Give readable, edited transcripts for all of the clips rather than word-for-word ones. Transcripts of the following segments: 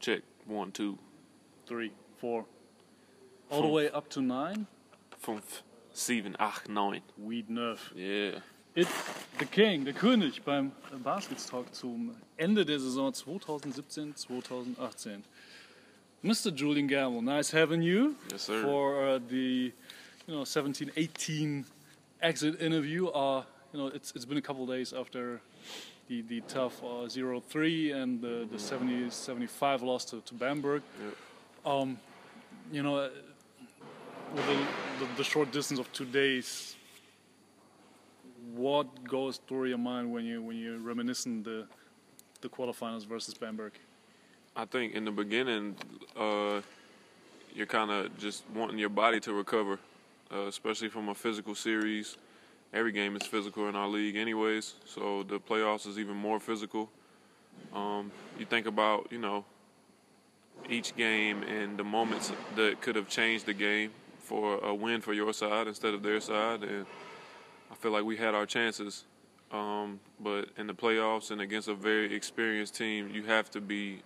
Check 1, 2. 3, 4. All the way up to 9. 5, 7, 8, 9. Weed 9. Yeah. It's the King, der König beim Baskets-Talk zum Ende der Saison 2017-2018. Mr. Julian Gamble, nice having you. Yes, sir. For the 17-18 exit interview. It's been a couple of days after the tough 0-3 and the 70-75 loss to Bamberg. Yep. With the short distance of 2 days, what goes through your mind when you're reminiscing the quarterfinals versus Bamberg? I think in the beginning, you're kind of just wanting your body to recover, especially from a physical series. Every game is physical in our league anyways, so the playoffs is even more physical. You think about, each game and the moments that could have changed the game for a win for your side instead of their side, and I feel like we had our chances. But in the playoffs and against a very experienced team, you have to be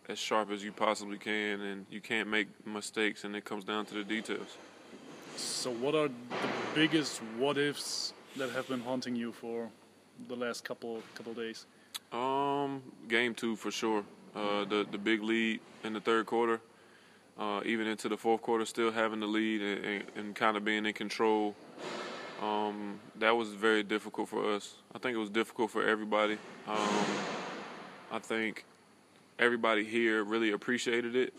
as sharp as you possibly can, and you can't make mistakes, and it comes down to the details. So what are the biggest what-ifs that have been haunting you for the last couple days? Game 2 for sure. The big lead in the third quarter, even into the fourth quarter, still having the lead and kind of being in control. That was very difficult for us. I think it was difficult for everybody. I think everybody here really appreciated it,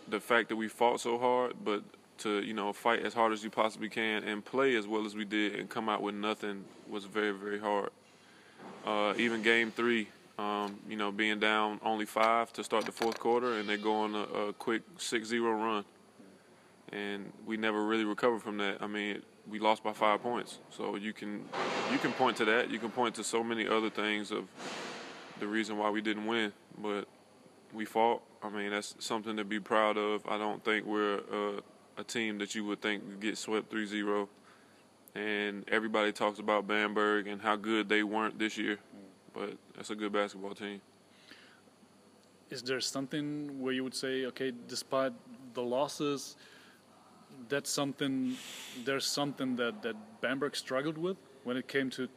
the fact that we fought so hard, but to fight as hard as you possibly can and play as well as we did and come out with nothing was very, very hard. Even game 3, being down only 5 to start the fourth quarter, and they go on a quick 6-0 run, and we never really recovered from that. I mean, we lost by 5 points, so you can point to that. You can point to so many other things of the reason why we didn't win, but we fought. I mean, that's something to be proud of. I don't think we're a team that you would think would get swept 3-0. And everybody talks about Bamberg and how good they weren't this year, but that's a good basketball team. Is there something where you would say, okay, despite the losses, there's something that Bamberg struggled with when it came to,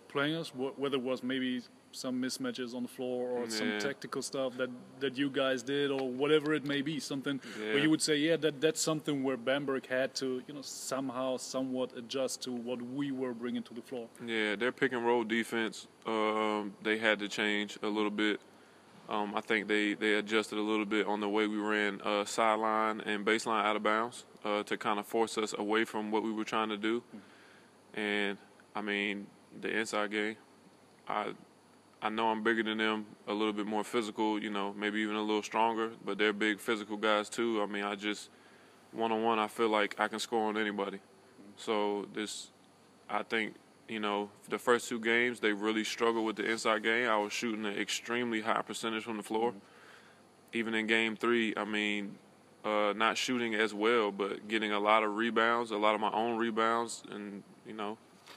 playing us, whether it was maybe some mismatches on the floor or some tactical stuff that you guys did, or whatever it may be, something where you would say, that's something where Bamberg had to, somehow, somewhat adjust to what we were bringing to the floor. Yeah, their pick and roll defense, they had to change a little bit. I think they adjusted a little bit on the way we ran sideline and baseline out of bounds to kind of force us away from what we were trying to do. And, I mean, the inside game, I know I'm bigger than them, a little bit more physical, maybe even a little stronger, but they're big physical guys too. I mean, one-on-one, I feel like I can score on anybody. So I think, the first 2 games, they really struggled with the inside game. I was shooting an extremely high percentage from the floor. Even in game 3, I mean, not shooting as well, but getting a lot of rebounds, a lot of my own rebounds, and,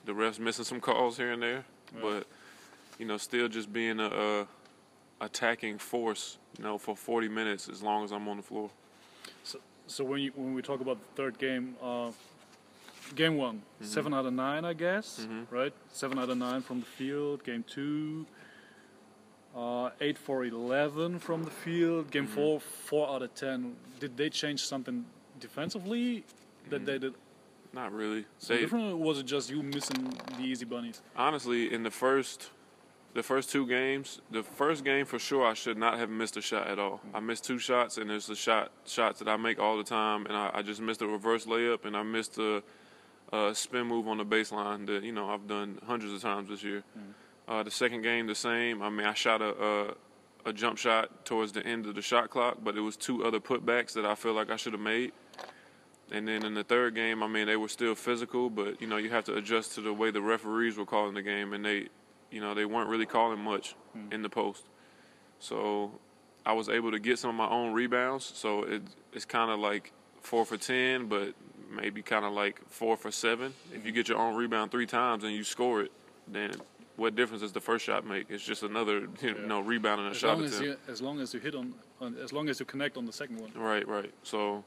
the refs missing some calls here and there. Right. But still just being a attacking force, for 40 minutes as long as I'm on the floor. So when we talk about the third game, game 1, 7 out of 9, I guess, right? 7 out of 9 from the field. Game 2, 8 for 11 from the field. Game 4, 4 out of 10. Did they change something defensively that they did? Not really. Different, or was it just you missing the easy bunnies? Honestly, in the first 2 games, the first game for sure I should not have missed a shot at all. I missed 2 shots, and there's the shots that I make all the time, and I just missed a reverse layup, and I missed a spin move on the baseline that I've done hundreds of times this year. The second game, the same. I mean, I shot a jump shot towards the end of the shot clock, but it was 2 other putbacks that I feel like I should have made. And then in the third game, I mean, they were still physical, but you have to adjust to the way the referees were calling the game, and they weren't really calling much in the post. So I was able to get some of my own rebounds. So it's kind of like 4 for 10, but maybe kind of like 4 for 7. If you get your own rebound 3 times and you score it, then what difference does the first shot make? It's just another rebounding a As shot long as attempt. as long as you hit on as long as you connect on the second one. Right. So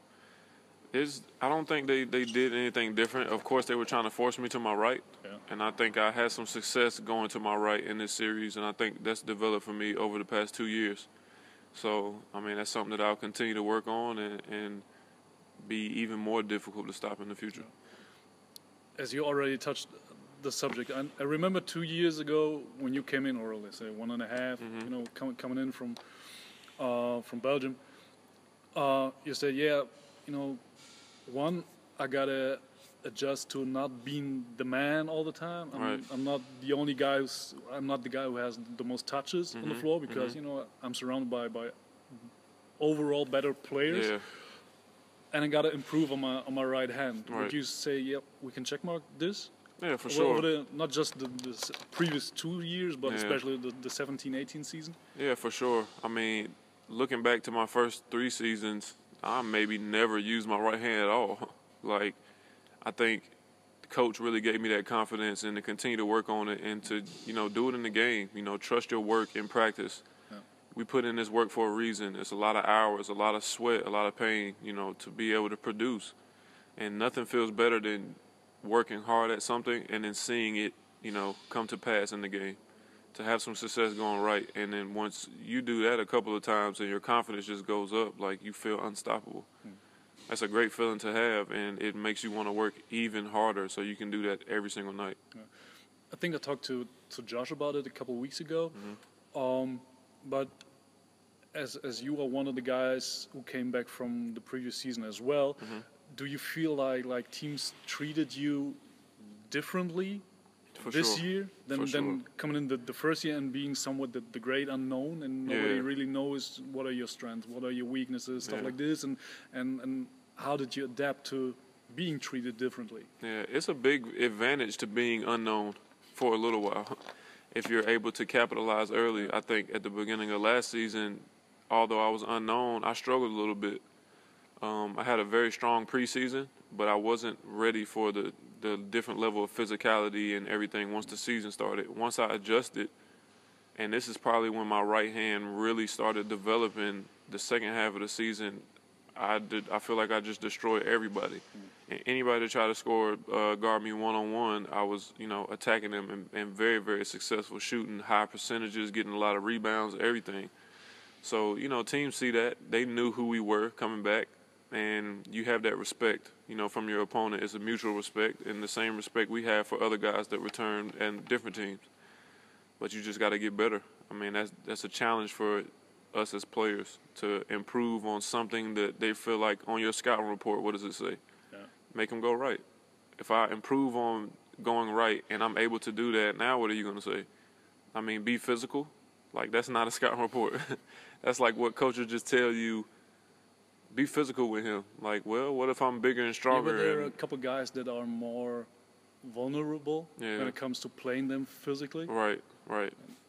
I don't think they did anything different. Of course, they were trying to force me to my right, and I think I had some success going to my right in this series, and I think that's developed for me over the past 2 years. So, I mean, that's something that I'll continue to work on and be even more difficult to stop in the future. As you already touched the subject, I remember 2 years ago when you came in, or let's say 1.5, coming in from Belgium, you said, I gotta adjust to not being the man all the time. I'm not the only guy. I'm not the guy who has the most touches on the floor because I'm surrounded by overall better players. Yeah. And I gotta improve on my right hand. Right. Would you say, we can checkmark this? Yeah, for sure. Not just the previous 2 years, but especially the 17-18 season? Yeah, for sure. I mean, looking back to my first 3 seasons, I maybe never used my right hand at all. Like, I think the coach really gave me that confidence and to continue to work on it and to, do it in the game. Trust your work in practice. Yeah. We put in this work for a reason. It's a lot of hours, a lot of sweat, a lot of pain, to be able to produce. And nothing feels better than working hard at something and then seeing it, come to pass in the game. To have some success going right, and then once you do that a couple of times and your confidence just goes up, like you feel unstoppable. That's a great feeling to have, and it makes you want to work even harder so you can do that every single night. Yeah. I think I talked to Josh about it a couple of weeks ago, but as you are one of the guys who came back from the previous season as well, do you feel like teams treated you differently this year than coming in the first year and being somewhat the great unknown and nobody really knows what are your strengths, what are your weaknesses, stuff like this, and how did you adapt to being treated differently? Yeah, it's a big advantage to being unknown for a little while if you're able to capitalize early. I think at the beginning of last season, although I was unknown, I struggled a little bit. I had a very strong preseason, but I wasn't ready for the different level of physicality and everything once the season started. Once I adjusted, and this is probably when my right hand really started developing the second half of the season, I feel like I just destroyed everybody. And anybody that tried to score, guard me one-on-one, I was, attacking them and very, very successful, shooting high percentages, getting a lot of rebounds, everything. So, teams see that. They knew who we were coming back. And you have that respect, from your opponent. It's a mutual respect and the same respect we have for other guys that return and different teams. But you just got to get better. I mean, that's a challenge for us as players to improve on something that they feel like on your scouting report, what does it say? Yeah. Make them go right. If I improve on going right and I'm able to do that, now what are you going to say? I mean, be physical. Like, that's not a scouting report. That's like what coaches just tell you. Be physical with him. Like, well, what if I'm bigger and stronger? Yeah, but there are a couple guys that are more vulnerable when it comes to playing them physically. Right.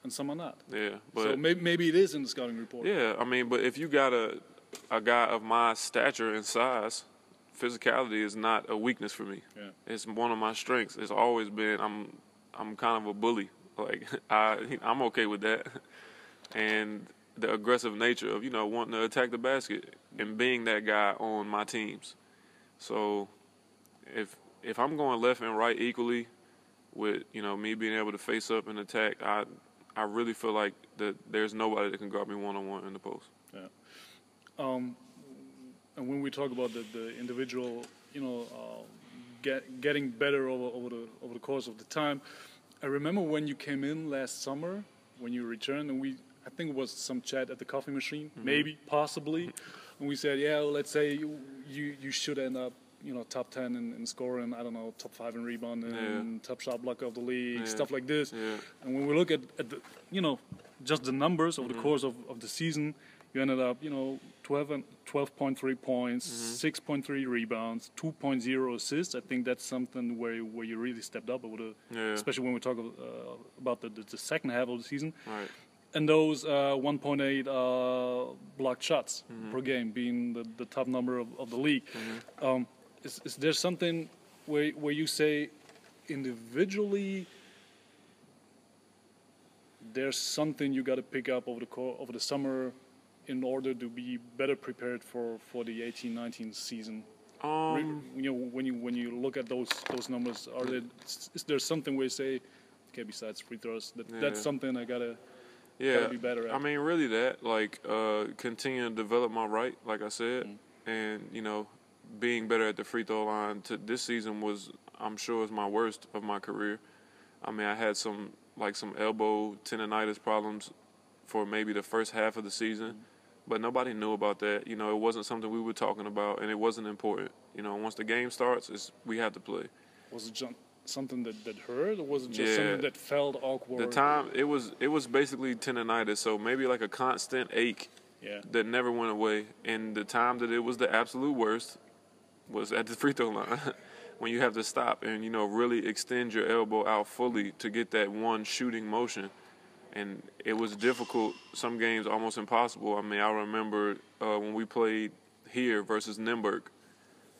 And some are not. Yeah. But so maybe it is in the scouting report. Yeah, I mean, but if you got a guy of my stature and size, physicality is not a weakness for me. Yeah. It's one of my strengths. It's always been. I'm kind of a bully. Like, I'm okay with that. And the aggressive nature of, wanting to attack the basket and being that guy on my teams. So if I'm going left and right equally with, me being able to face up and attack, I really feel like that there's nobody that can guard me one-on-one in the post. Yeah. And when we talk about the individual, getting better over the course of the time, I remember when you came in last summer, when you returned, and I think it was some chat at the coffee machine, maybe, possibly. And we said, let's say you should end up, top 10 in scoring, I don't know, top 5 in rebounding, top shot blocker of the league, stuff like this. Yeah. And when we look at the, just the numbers over the course of the season, you ended up, 12.3 points, 6.3 rebounds, 2.0 assists. I think that's something where you really stepped up over especially when we talk about the second half of the season. Right. And those 1.8 blocked shots per game being the top number of the league. Is there something where you say individually there's something you got to pick up over the summer in order to be better prepared for the 18-19 season? When you look at those numbers, is there something where you say, okay, besides free throws, that's something I gotta be better at? I mean, really that, like, continue to develop my right, like I said, and, being better at the free throw line this season was, I'm sure, is my worst of my career. I mean, I had some elbow tendonitis problems for maybe the first half of the season, but nobody knew about that. It wasn't something we were talking about, and it wasn't important. Once the game starts, we have to play. Was it something that hurt, or was it just something that felt awkward? The time, it was basically tendonitis, so maybe like a constant ache that never went away. And the time that it was the absolute worst was at the free throw line. When you have to stop and, really extend your elbow out fully to get that one shooting motion. And it was difficult, some games almost impossible. I mean, I remember when we played here versus Nymburk,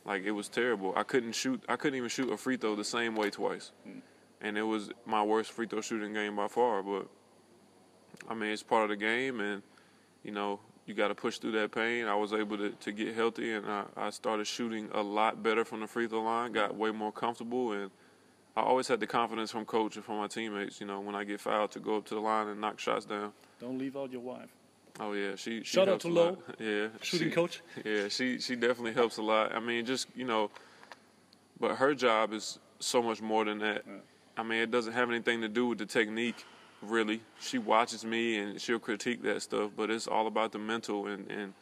like, it was terrible. I couldn't even shoot a free throw the same way twice. And it was my worst free throw shooting game by far. But, I mean, it's part of the game, and, you got to push through that pain. I was able to get healthy, and I started shooting a lot better from the free throw line, got way more comfortable, and I always had the confidence from coach and from my teammates, when I get fouled, to go up to the line and knock shots down. Don't leave out your wife. Oh, yeah. She Shout out to Lo, shooting coach. Yeah, she definitely helps a lot. I mean, just, but her job is so much more than that. Yeah. I mean, it doesn't have anything to do with the technique, really. She watches me and she'll critique that stuff, but it's all about the mental and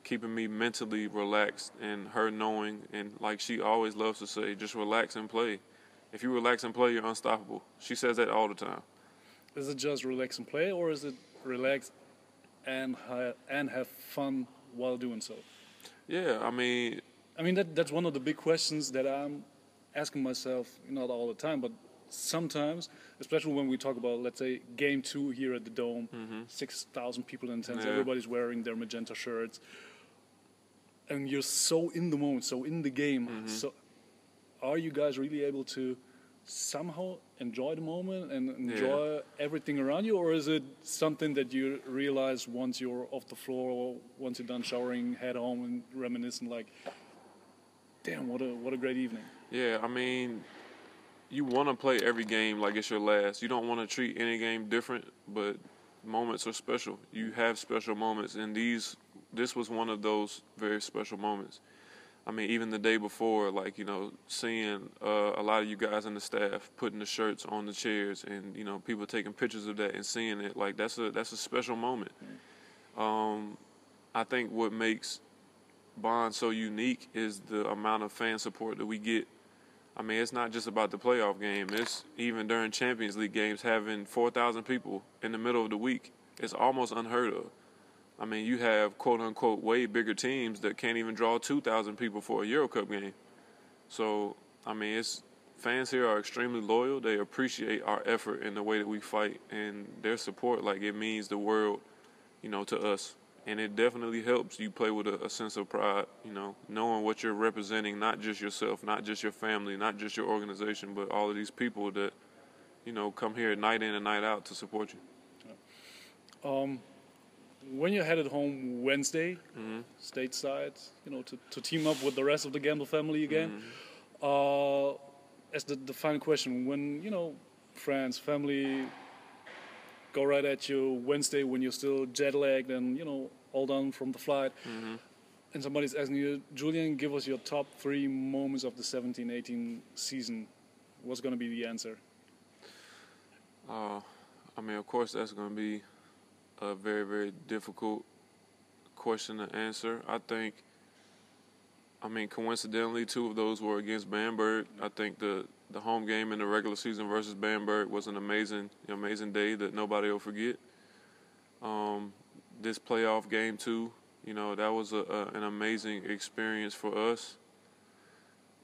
keeping me mentally relaxed, and her knowing, and like she always loves to say, just relax and play. If you relax and play, you're unstoppable. She says that all the time. Is it just relax and play, or is it relax and have fun while doing so? Yeah, I mean that's one of the big questions that I'm asking myself, not all the time, but sometimes, especially when we talk about, let's say, game 2 here at the Dome, 6,000 people in attendance, everybody's wearing their magenta shirts, and you're so in the moment, so in the game. So are you guys really able to somehow enjoy the moment and enjoy everything around you, or is it something that you realize once you're off the floor, or once you're done showering, head home and reminiscing, like, damn, what a great evening? Yeah, I mean, you want to play every game like it's your last. You don't want to treat any game different, but moments are special. You have special moments, and this was one of those very special moments. I mean, even the day before, like, seeing a lot of you guys in the staff putting the shirts on the chairs, and, people taking pictures of that and seeing it, like, that's a special moment. I think what makes Bond so unique is the amount of fan support that we get. I mean, it's not just about the playoff game. It's even during Champions League games, having 4,000 people in the middle of the week. It's almost unheard of. I mean, you have, quote-unquote, way bigger teams that can't even draw 2,000 people for a Euro Cup game. So, I mean, fans here are extremely loyal. They appreciate our effort and the way that we fight, and their support, like, it means the world, to us. And it definitely helps you play with a sense of pride, knowing what you're representing, not just yourself, not just your family, not just your organization, but all of these people that, come here night in and night out to support you. When you're headed home Wednesday, stateside, to team up with the rest of the Gamble family again, as the final question, when, friends, family go right at you Wednesday when you're still jet-lagged and, all done from the flight, and somebody's asking you, Julian, give us your top 3 moments of the 17-18 season, what's going to be the answer? I mean, of course, that's going to be a very, very difficult question to answer. I mean, coincidentally, 2 of those were against Bamberg. I think the home game in the regular season versus Bamberg was an amazing day that nobody will forget. This playoff game, too, that was an amazing experience for us.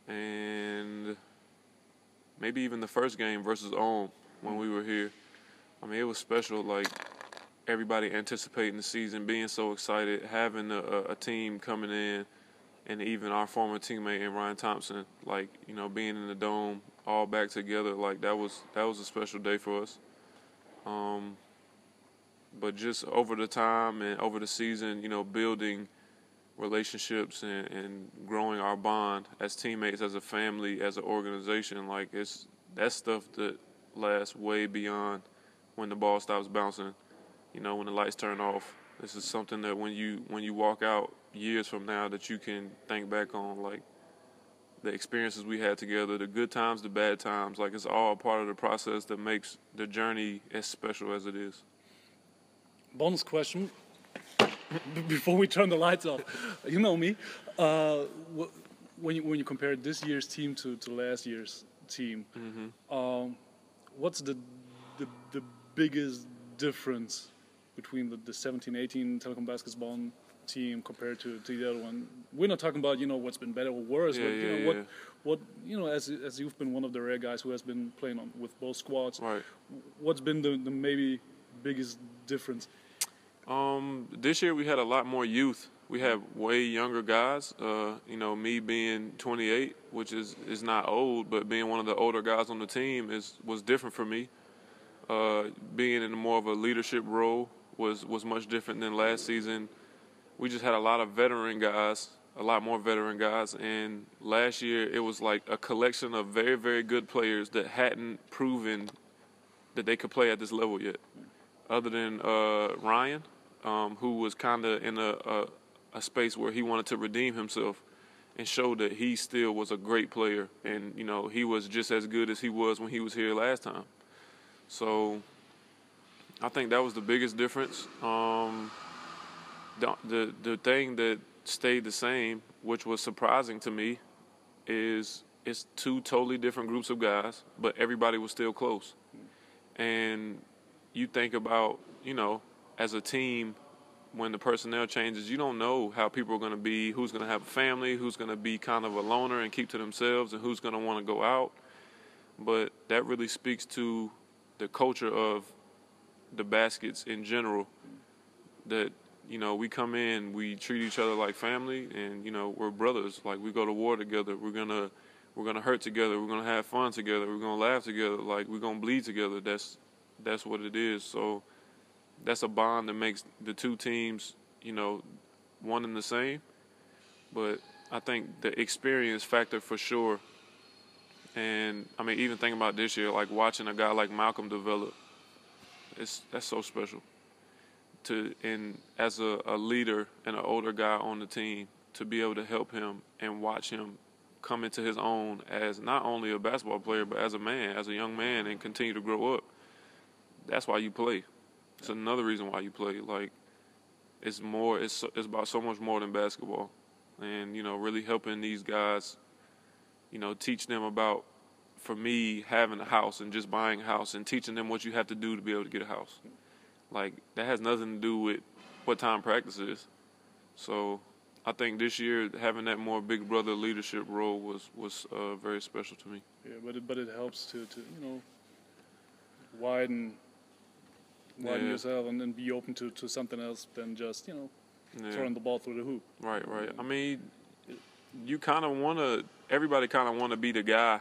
And maybe even the first game versus Ulm when we were here. I mean, it was special, like, everybody anticipating the season, being so excited, having a team coming in, and even our former teammate and Ryan Thompson, like, being in the Dome all back together, like, that was a special day for us. but just over the time and over the season, you know, building relationships and growing our bond as teammates, as a family, as an organization, like that's stuff that lasts way beyond when the ball stops bouncing, you know, when the lights turn off. This is something that when you walk out years from now that you can think back on, like the experiences we had together, the good times, the bad times, like it's all part of the process that makes the journey as special as it is. Bonus question. Before we turn the lights off, you know me. When you compare this year's team to last year's team, what's the biggest difference between the 17-18 Telekom basketball team compared to the other one? We're not talking about, you know, what's been better or worse, but you know, what you know, as you've been one of the rare guys who has been playing with both squads, Right. What's been the maybe biggest difference? This year we had a lot more youth. We have way younger guys. You know, me being 28, which is not old, but being one of the older guys on the team was different for me. Being in more of a leadership role was much different than last season. We just had a lot of veteran guys, a lot more veteran guys, and last year it was like a collection of very, very good players that hadn't proven that they could play at this level yet. Other than Ryan, who was kind of in a space where he wanted to redeem himself and show that he still was a great player, and you know he was just as good as he was when he was here last time. So I think that was the biggest difference. The thing that stayed the same, which was surprising to me, is it's two totally different groups of guys, but everybody was still close. And you think about, you know, as a team, when the personnel changes, you don't know how people are going to be, who's going to have a family, who's going to be kind of a loner and keep to themselves, and who's going to want to go out. But that really speaks to the culture of the baskets in general, that, you know, we come in, we treat each other like family, and, you know, we're brothers. Like, we go to war together. We're gonna hurt together. We're gonna have fun together. We're gonna laugh together. Like, we're gonna bleed together. That's what it is. So that's a bond that makes the two teams, you know, one and the same. But I think the experience factor for sure. And I mean, even thinking about this year, like watching a guy like Malcolm develop, that's so special. And as a leader and an older guy on the team, to be able to help him and watch him come into his own as not only a basketball player, but as a man, as a young man, and continue to grow up. That's why you play. It's another reason why you play. Like, it's about so much more than basketball. And, you know, really helping these guys, you know, teach them about, for me, having a house and just buying a house and teaching them what you have to do to be able to get a house. Like, that has nothing to do with what time practice is. So I think this year having that more big brother leadership role was very special to me. Yeah, but it helps to you know, widen yourself and then be open to something else than just, you know, throwing the ball through the hoop. Right. I mean, you kind of everybody kind of want to be the guy.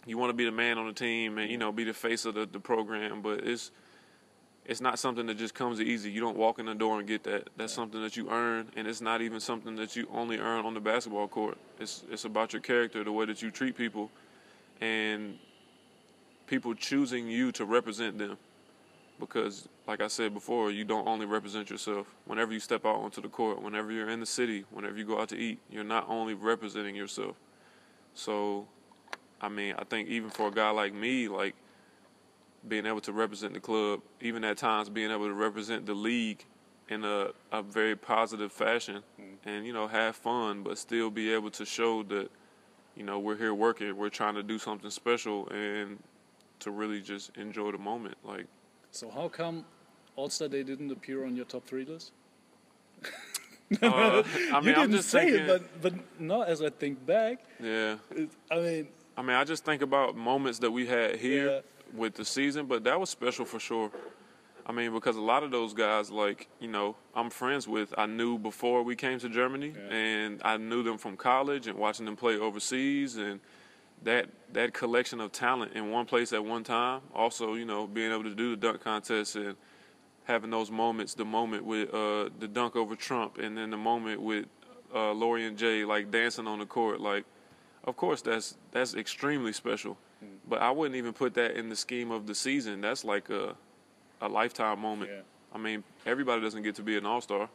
You want to be the man on the team and, you know, be the face of the program, but it's not something that just comes easy. You don't walk in the door and get that. That's something that you earn, and it's not even something that you only earn on the basketball court. It's about your character, the way that you treat people, and people choosing you to represent them. Because, like I said before, you don't only represent yourself. Whenever you step out onto the court, whenever you're in the city, whenever you go out to eat, you're not only representing yourself. So, I mean, I think even for a guy like me, like, being able to represent the club, even at times being able to represent the league in a very positive fashion, and, you know, have fun, but still be able to show that, you know, we're here working, we're trying to do something special, and to really just enjoy the moment. Like, so how come All-Star Day didn't appear on your top 3 list? I mean, you didn't I'm just say thinking, it, but no, as I think back, yeah. I mean, I just think about moments that we had here with the season, but that was special for sure. I mean, because a lot of those guys, like, you know, I'm friends with, I knew before we came to Germany, and I knew them from college and watching them play overseas, and that collection of talent in one place at one time. Also, you know, being able to do the dunk contest and having those moments, the moment with the dunk over Trump, and then the moment with Lori and Jay like dancing on the court. Like, of course, that's extremely special. But I wouldn't even put that in the scheme of the season. That's like a lifetime moment. Yeah. I mean, everybody doesn't get to be an all-star.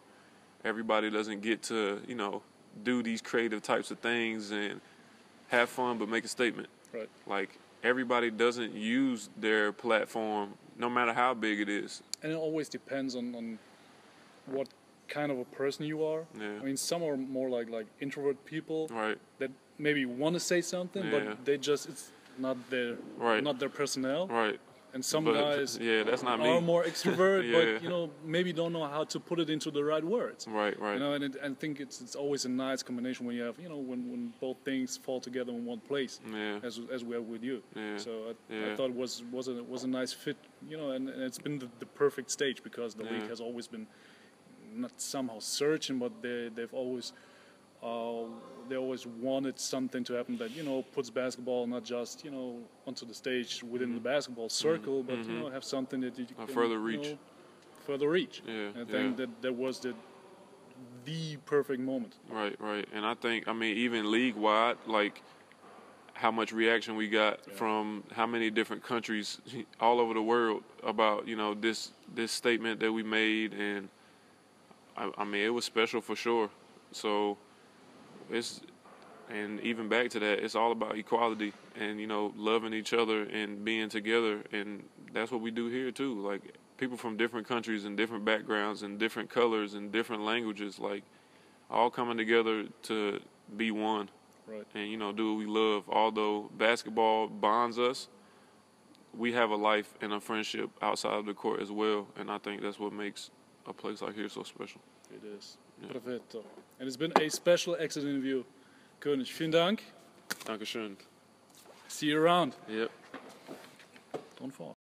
Everybody doesn't get to, you know, do these creative types of things and have fun but make a statement. Right. Like, everybody doesn't use their platform, no matter how big it is. And it always depends on what kind of a person you are. Yeah. I mean, some are more like introvert people Right. that maybe want to say something, Yeah. but they just, it's not their Right. not their personnel. Right. And some But, guys yeah, that's not me. are more extrovert, Yeah. but you know, maybe don't know how to put it into the right words. Right. You know, and I think it's always a nice combination when you have, you know, when both things fall together in one place, Yeah. as we have with you. Yeah. So I Yeah. thought it was a nice fit, you know, and it's been the perfect stage because the league has always been not somehow searching, but they always wanted something to happen that, you know, puts basketball not just, you know, onto the stage within the basketball circle, but you know, have something that you can further you reach. know, further reach. Yeah, And I think that was the perfect moment. Right. And I think, I mean, even league-wide, like, how much reaction we got from how many different countries all over the world about, you know, this statement that we made, and I mean, it was special for sure. So and even back to that, it's all about equality and, you know, loving each other and being together, and that's what we do here too. Like, people from different countries and different backgrounds and different colors and different languages, like, all coming together to be one. Right. And, you know, do what we love. Although basketball bonds us, we have a life and a friendship outside of the court as well, and I think that's what makes a place like here so special. It is. Perfetto. And it's been a special exit interview. König, vielen Dank. Dankeschön. See you around. Yep. Don't fall.